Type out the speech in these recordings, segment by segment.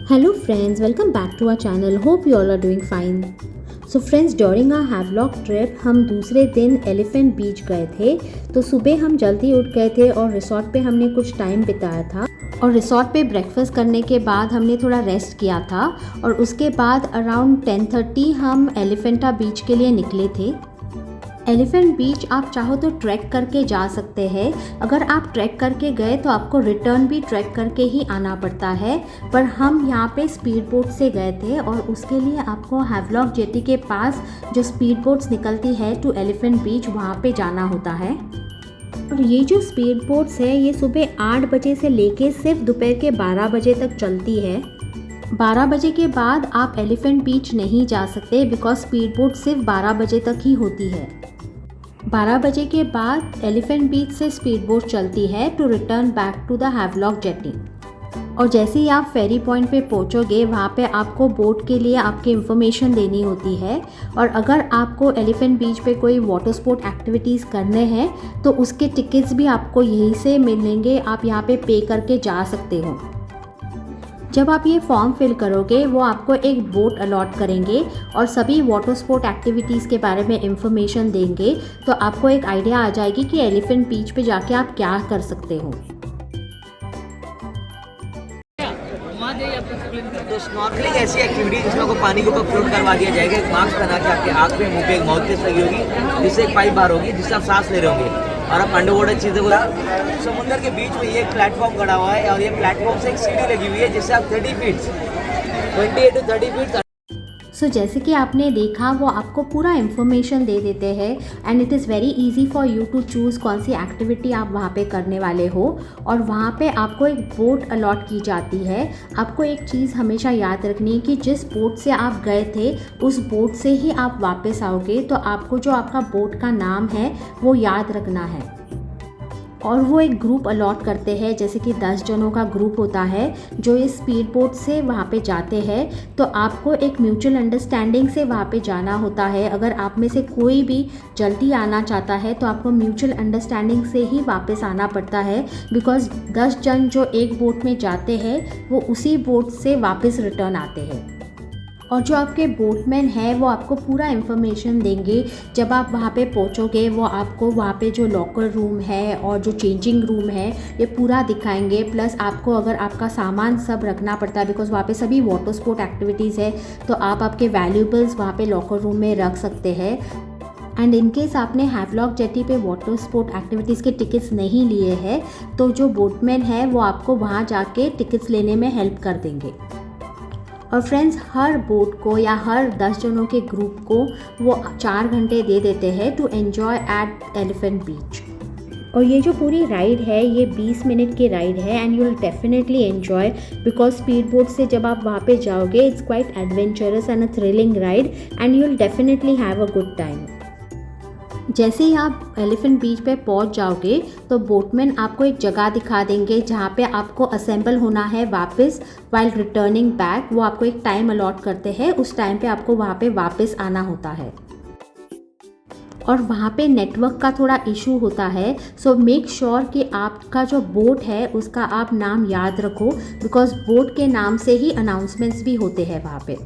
Hello friends, welcome back to our channel. Hope you all are doing fine. So friends, during our Havelock trip हम दूसरे दिन elephant बीच गए थे। तो सुबह हम जल्दी उठ गए थे और रिसोर्ट पे हमने कुछ टाइम बिताया था और रिसोर्ट पे ब्रेकफास्ट करने के बाद हमने थोड़ा रेस्ट किया था और उसके बाद अराउंड 10:30 हम एलिफेंटा बीच के लिए निकले थे। एलिफेंट बीच आप चाहो तो ट्रैक करके जा सकते हैं। अगर आप ट्रैक करके गए तो आपको रिटर्न भी ट्रैक करके ही आना पड़ता है, पर हम यहाँ पे स्पीड बोट से गए थे और उसके लिए आपको हैवलॉक जेटी के पास जो स्पीड बोट्स निकलती है टू एलिफेंट बीच वहाँ पे जाना होता है। और ये जो स्पीड बोट्स है ये सुबह 8 बजे से लेके सिर्फ दोपहर के 12 बजे तक चलती है। 12 बजे के बाद आप एलिफेंट बीच नहीं जा सकते बिकॉज स्पीड बोट सिर्फ 12 बजे तक ही होती है। 12 बजे के बाद एलिफेंट बीच से स्पीड बोट चलती है to return back to the Havelock jetty. और जैसे ही आप फेरी पॉइंट पे पहुंचोगे वहाँ पे आपको बोट के लिए आपकी इन्फॉर्मेशन देनी होती है और अगर आपको एलिफेंट बीच पे कोई वाटर स्पोर्ट एक्टिविटीज़ करने हैं तो उसके टिकट्स भी आपको यहीं से मिलेंगे, आप यहाँ पे करके जा सकते हो। जब आप ये फॉर्म फिल करोगे वो आपको एक बोट अलॉट करेंगे और सभी वाटर स्पोर्ट एक्टिविटीज़ के बारे में इंफॉर्मेशन देंगे, तो आपको एक आइडिया आ जाएगी कि एलिफेंट बीच पे जाके आप क्या कर सकते हो। तो स्नॉर्कलिंग ऐसी एक्टिविटी जिसमें आपको पानी के ऊपर फ्लोट करवा दिया जाएगा। एक मास्क बना के आपके आँख पे, मुंह पे एक माउथपीस लगी होगी जिससे एक पाइप बाहर होगी जिससे आप सांस ले रहे होंगे और आप अंडर वाटर चीज़ें को समुद्र के बीच में ये एक प्लेटफॉर्म खड़ा हुआ है और ये प्लेटफॉर्म से एक सीढ़ी लगी हुई है जिससे आप 28 to 30 फीट सो जैसे कि आपने देखा वो आपको पूरा इन्फॉर्मेशन दे देते हैं and it is very easy for you to choose कौन सी एक्टिविटी आप वहाँ पे करने वाले हो। और वहाँ पे आपको एक बोट अलॉट की जाती है। आपको एक चीज़ हमेशा याद रखनी है कि जिस बोट से आप गए थे उस बोट से ही आप वापस आओगे, तो आपको जो आपका बोट का नाम है वो याद रखना है। और वो एक ग्रुप अलॉट करते हैं, जैसे कि 10 जनों का ग्रुप होता है जो इस स्पीड बोट से वहाँ पे जाते हैं। तो आपको एक म्यूचुअल अंडरस्टैंडिंग से वहाँ पे जाना होता है। अगर आप में से कोई भी जल्दी आना चाहता है तो आपको म्यूचुअल अंडरस्टैंडिंग से ही वापस आना पड़ता है बिकॉज 10 जन जो एक बोट में जाते हैं वो उसी बोट से वापस रिटर्न आते हैं। और जो आपके बोटमैन हैं वो आपको पूरा इन्फॉर्मेशन देंगे। जब आप वहाँ पे पहुँचोगे वो आपको वहाँ पे जो लॉकर रूम है और जो चेंजिंग रूम है ये पूरा दिखाएंगे। प्लस आपको अगर आपका सामान सब रखना पड़ता है बिकॉज वहाँ पे सभी वाटर स्पोर्ट एक्टिविटीज़ है, तो आप आपके वैल्यूबल्स वहाँ पे लॉकर रूम में रख सकते हैं। एंड इनकेस आपने हैवलॉक जेटी पे वाटर स्पोर्ट एक्टिविटीज़ के टिकट्स नहीं लिए हैं तो जो बोटमैन है वो आपको वहाँ जाके टिकट्स लेने में हेल्प कर देंगे। और फ्रेंड्स, हर बोट को या हर 10 जनों के ग्रुप को वो 4 घंटे दे देते हैं टू एन्जॉय एट एलिफेंट बीच। और ये जो पूरी राइड है ये 20 मिनट की राइड है and you will definitely enjoy because speed boat से जब आप वहाँ पे जाओगे it's quite adventurous and a thrilling ride and you will definitely have a good time. जैसे ही आप एलिफेंट बीच पे पहुंच जाओगे तो बोटमैन आपको एक जगह दिखा देंगे जहाँ पे आपको असेंबल होना है वापस वाइल रिटर्निंग बैक। वो आपको एक टाइम अलॉट करते हैं, उस टाइम पे आपको वहाँ पे वापस आना होता है। और वहाँ पे नेटवर्क का थोड़ा इशू होता है, सो मेक श्योर कि आपका जो बोट है उसका आप नाम याद रखो बिकॉज बोट के नाम से ही अनाउंसमेंट्स भी होते हैं वहाँ पे।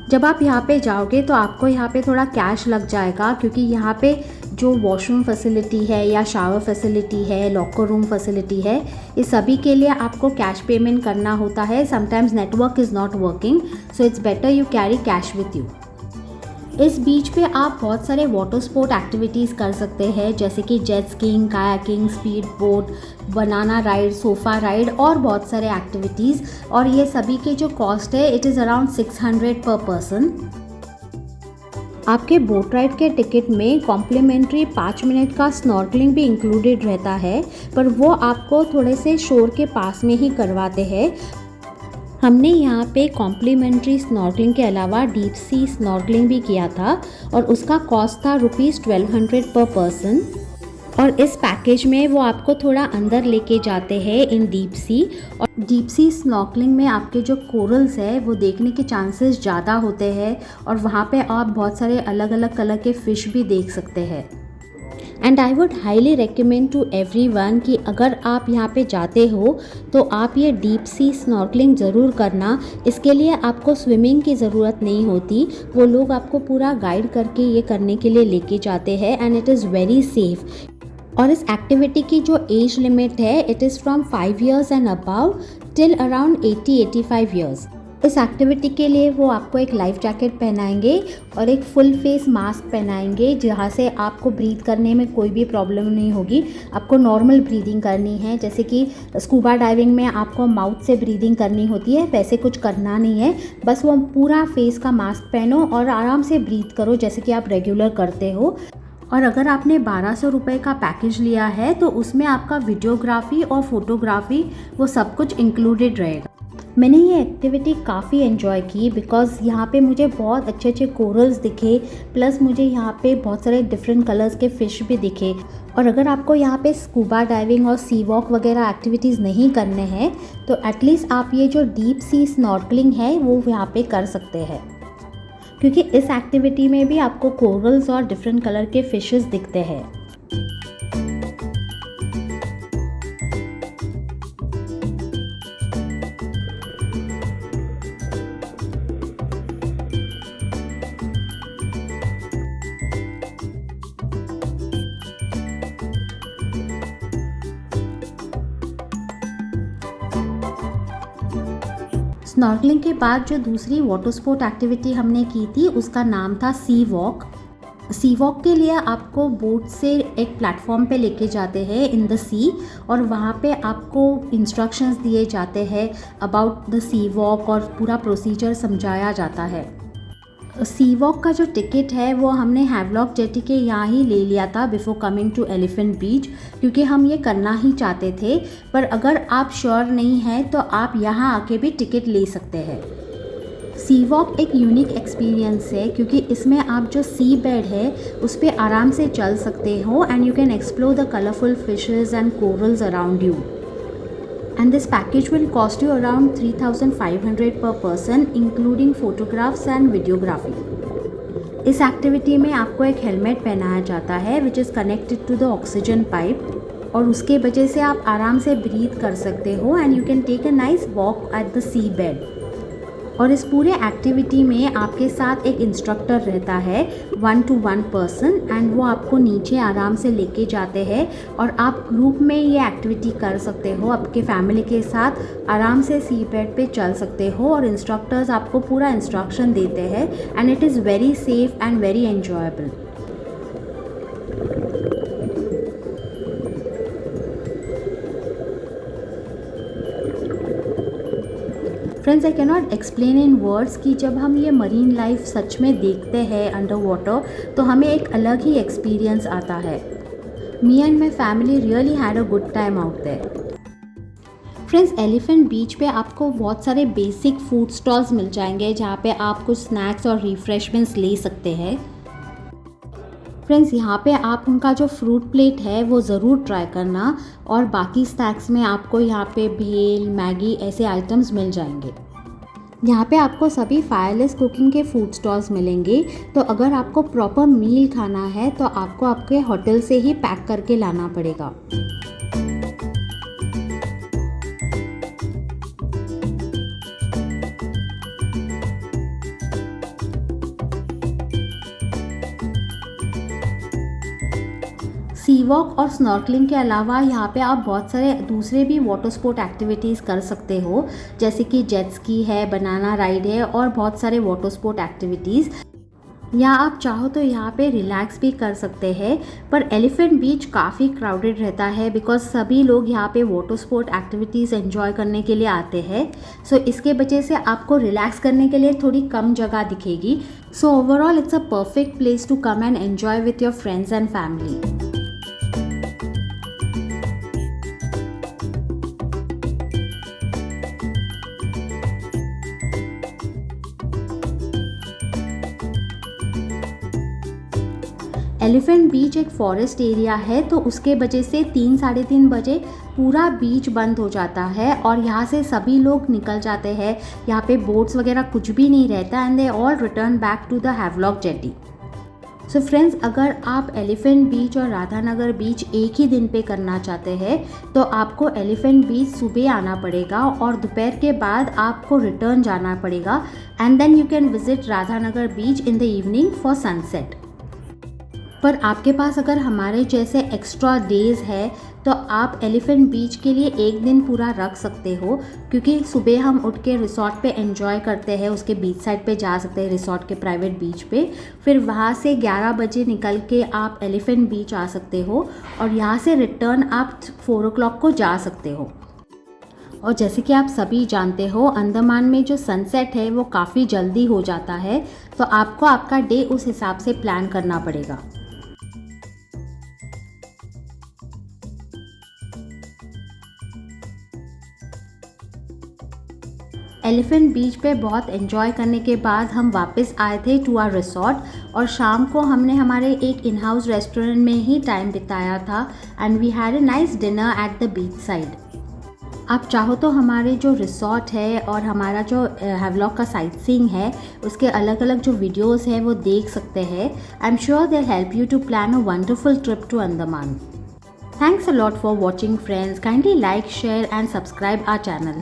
जब आप यहाँ पे जाओगे तो आपको यहाँ पे थोड़ा कैश लग जाएगा क्योंकि यहाँ पे जो वॉशरूम फैसिलिटी है या शावर फैसिलिटी है, लॉकर रूम फैसिलिटी है, इस सभी के लिए आपको कैश पेमेंट करना होता है। Sometimes network is not working, so it's better you carry cash with you. इस बीच पे आप बहुत सारे वाटर स्पोर्ट एक्टिविटीज़ कर सकते हैं जैसे कि jet skiing, kayaking, speed boat, banana ride, sofa ride और बहुत सारे एक्टिविटीज़। और ये सभी के जो कॉस्ट है इट इज़ अराउंड 600 पर पर्सन। आपके बोट राइड के टिकट में कॉम्प्लीमेंट्री 5 मिनट का स्नॉर्कलिंग भी इंक्लूडेड रहता है, पर वो आपको थोड़े से शोर के पास में ही करवाते हैं। हमने यहाँ पे कॉम्प्लीमेंट्री स्नॉर्कलिंग के अलावा डीप सी स्नॉर्कलिंग भी किया था और उसका कॉस्ट था ₹1200 पर पर्सन। और इस पैकेज में वो आपको थोड़ा अंदर लेके जाते हैं इन डीप सी। और डीप सी स्नॉर्कलिंग में आपके जो कोरल्स है वो देखने के चांसेस ज़्यादा होते हैं और वहाँ पे आप बहुत सारे अलग अलग कलर के फ़िश भी देख सकते हैं। And I would highly recommend to everyone कि अगर आप यहाँ पे जाते हो तो आप ये डीप सी स्नॉर्कलिंग ज़रूर करना। इसके लिए आपको स्विमिंग की ज़रूरत नहीं होती, वो लोग आपको पूरा गाइड करके ये करने के लिए लेके जाते हैं and it is very safe. और इस एक्टिविटी की जो एज लिमिट है it is from 5 years and above till around 80-85 years। इस एक्टिविटी के लिए वो आपको एक लाइफ जैकेट पहनाएंगे और एक फुल फेस मास्क पहनाएंगे जहाँ से आपको ब्रीथ करने में कोई भी प्रॉब्लम नहीं होगी। आपको नॉर्मल ब्रीदिंग करनी है, जैसे कि स्कूबा डाइविंग में आपको माउथ से ब्रीदिंग करनी होती है, वैसे कुछ करना नहीं है। बस वो पूरा फेस का मास्क पहनो और आराम से ब्रीथ करो जैसे कि आप रेगुलर करते हो। और अगर आपने 1200 रुपये का पैकेज लिया है तो उसमें आपका वीडियोग्राफी और फोटोग्राफी वो सब कुछ इंक्लूडेड रहेगा। मैंने ये एक्टिविटी काफ़ी एंजॉय की बिकॉज़ यहाँ पे मुझे बहुत अच्छे अच्छे कोरल्स दिखे, प्लस मुझे यहाँ पे बहुत सारे डिफरेंट कलर्स के फ़िश भी दिखे। और अगर आपको यहाँ पे स्कूबा डाइविंग और सी वॉक वगैरह एक्टिविटीज़ नहीं करने हैं तो एटलीस्ट आप ये जो डीप सी स्नॉर्कलिंग है वो यहाँ पे कर सकते हैं, क्योंकि इस एक्टिविटी में भी आपको कोरल्स और डिफरेंट कलर के फिशेस दिखते हैं। स्नॉर्कलिंग के बाद जो दूसरी वाटर स्पोर्ट एक्टिविटी हमने की थी उसका नाम था सी वॉक। सी वॉक के लिए आपको बोट से एक प्लेटफॉर्म पे लेके जाते हैं इन द सी और वहाँ पे आपको इंस्ट्रक्शंस दिए जाते हैं अबाउट द सी वॉक और पूरा प्रोसीजर समझाया जाता है। सी वॉक का जो टिकट है वो हमने हैवलॉक जेटी के यहाँ ही ले लिया था बिफोर कमिंग टू एलिफेंट बीच, क्योंकि हम ये करना ही चाहते थे। पर अगर आप श्योर नहीं हैं तो आप यहाँ आके भी टिकट ले सकते हैं। सी वॉक एक यूनिक एक्सपीरियंस है क्योंकि इसमें आप जो सी बेड है उस पर आराम से चल सकते हो and you can explore the colourful fishes and corals around you. And this package will cost you around 3,500 per person including photographs and videography. इस एक्टिविटी में आपको एक हेलमेट पहनाया जाता है which is connected to the oxygen pipe और उसके वजह से आप आराम से ब्रीथ कर सकते हो and you can take a nice walk at the sea bed. और इस पूरे एक्टिविटी में आपके साथ एक इंस्ट्रक्टर रहता है 1-to-1 पर्सन एंड वो आपको नीचे आराम से लेके जाते हैं और आप ग्रुप में ये एक्टिविटी कर सकते हो। आपके फैमिली के साथ आराम से सी बेड पे चल सकते हो और इंस्ट्रक्टर्स आपको पूरा इंस्ट्रक्शन देते हैं and it is very safe and very enjoyable. Friends, I cannot explain in words कि जब हम ये मरीन लाइफ सच में देखते हैं अंडर वाटर तो हमें एक अलग ही एक्सपीरियंस आता है। Me and my family really had a good time out there. Friends, elephant beach पे आपको बहुत सारे बेसिक फूड स्टॉल्स मिल जाएंगे जहाँ पे आप कुछ स्नैक्स और रिफ्रेशमेंट्स ले सकते हैं। फ्रेंड्स, यहाँ पे आप उनका जो फ्रूट प्लेट है वो ज़रूर ट्राई करना और बाकी स्नैक्स में आपको यहाँ पे भेल, मैगी ऐसे आइटम्स मिल जाएंगे। यहाँ पे आपको सभी फायरलेस कुकिंग के फूड स्टॉल्स मिलेंगे, तो अगर आपको प्रॉपर मील खाना है तो आपको आपके होटल से ही पैक करके लाना पड़ेगा। सी वॉक और स्नॉर्कलिंग के अलावा यहाँ पे आप बहुत सारे दूसरे भी वाटर स्पोर्ट एक्टिविटीज़ कर सकते हो, जैसे कि जेट स्की है, बनाना राइड है और बहुत सारे वाटर स्पोर्ट एक्टिविटीज़। या आप चाहो तो यहाँ पे रिलैक्स भी कर सकते हैं, पर एलिफेंट बीच काफ़ी क्राउडेड रहता है बिकॉज सभी लोग यहाँ पे वाटर स्पोर्ट एक्टिविटीज़ एंजॉय करने के लिए आते हैं। सो इसके वजह से आपको रिलैक्स करने के लिए थोड़ी कम जगह दिखेगी। So overall it's a perfect place to come and enjoy with your friends and family. Elephant beach एक फॉरेस्ट एरिया है, तो उसके वजह से 3-3:30 बजे पूरा बीच बंद हो जाता है और यहाँ से सभी लोग निकल जाते हैं। यहाँ पे बोट्स वगैरह कुछ भी नहीं रहता and they all return back to the Havelock jetty. So friends, अगर आप एलिफेंट बीच और राधानगर बीच एक ही दिन पे करना चाहते हैं तो आपको एलिफेंट बीच सुबह आना पड़ेगा और दोपहर के बाद आपको रिटर्न जाना पड़ेगा and then you can visit Radhanagar beach in the evening for sunset. पर आपके पास अगर हमारे जैसे एक्स्ट्रा डेज़ है तो आप एलिफेंट बीच के लिए एक दिन पूरा रख सकते हो, क्योंकि सुबह हम उठ के रिसोर्ट पे एंजॉय करते हैं, उसके बीच साइड पे जा सकते हैं रिसोर्ट के प्राइवेट बीच पे। फिर वहाँ से 11 बजे निकल के आप एलिफेंट बीच आ सकते हो और यहाँ से रिटर्न आप 4 o'clock को जा सकते हो। और जैसे कि आप सभी जानते हो, अंडमान में जो सनसेट है वो काफ़ी जल्दी हो जाता है, तो आपको आपका डे उस हिसाब से प्लान करना पड़ेगा। एलिफेंट बीच पे बहुत एंजॉय करने के बाद हम वापस आए थे टू आवर रिसोर्ट और शाम को हमने हमारे एक इन हाउस रेस्टोरेंट में ही टाइम बिताया था and we had a nice dinner at the beach side. आप चाहो तो हमारे जो रिसोर्ट है और हमारा जो हैवलॉक का साइट सीइंग है उसके अलग अलग जो वीडियोस हैं वो देख सकते हैं। I am sure they help you to plan a wonderful trip to Andaman. Thanks a lot for watching friends. Kindly like, share and subscribe our channel.